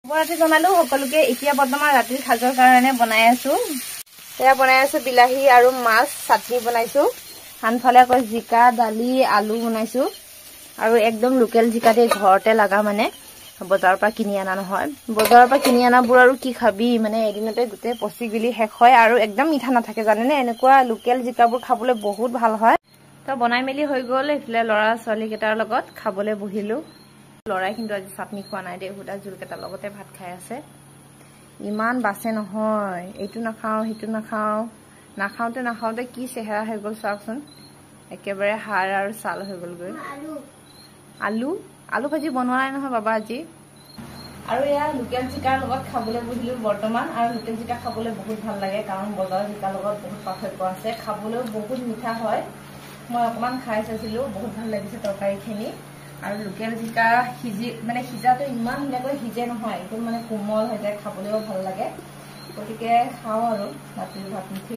ৰাতি জনালো সকলোকে। এতিয়া বৰ্তমান ৰাতিৰ সাজৰ কাৰণে বনাই আছো। এয়া বনাই আছো বিলাহী আৰু মাছ চাটনি বনাইছো। আনফালে আকৌ জিকা দালি আলু বনাইছো আৰু একদম লোকেল জিকাতে ঘৰতে লগা মানে বজাৰৰ পৰা কিনি আনা নহয়। বজাৰৰ পৰা কিনি আনাবোৰ আৰু কি খাবি মানে এদিনতে গোটেই পচি গিলি শেষ হয় আৰু একদম মিঠা নাথাকে জানেনে। এনেকুৱা লোকেল জিকাবোৰ খাবলৈ বহুত ভাল হয়। তো বনাই মেলি হৈ গ'ল। এইফালে ল'ৰা ছোৱালী কেইটাৰ লগত খাবলৈ বহিলো। ল'ৰাই কিন্তু আজি চাটনি খোৱা নাই দেই, সুদা জোল কেইটাৰ লগতে ভাত খাই আছে। ইমান বাছে নহয়, এইটো নাখাওঁ সেইটো নাখাওঁ, নাখাওঁতে কি চেহেৰা হৈ গ'ল চাওকচোন। একেবাৰে হাড় আৰু ছাল হৈ গ'লগৈ। আলু ভাজি বনোৱা নাই নহয় বাবা আজি। আৰু এয়া লোকেল জিকাৰ লগত খাবলৈ বহিলো বৰ্তমান। আৰু লোকেল জিকা খাবলৈ বহুত ভাল লাগে, কাৰণ বজাৰৰ জিকাৰ লগত বহুত পাৰ্থক্য আছে। খাবলৈও বহুত মিঠা হয়। মই অকণমান খাই চাইছিলো, বহুত ভাল লাগিছে তৰকাৰীখিনি। আৰু লোকেল জিকা সিজাটো ইমান ধুনীয়াকৈ সিজে নহয়, একদম মানে কোমল হৈ যায়, খাবলৈও ভাল লাগে। গতিকে খাওঁ আৰু ৰাতিৰ ভাত মুঠি।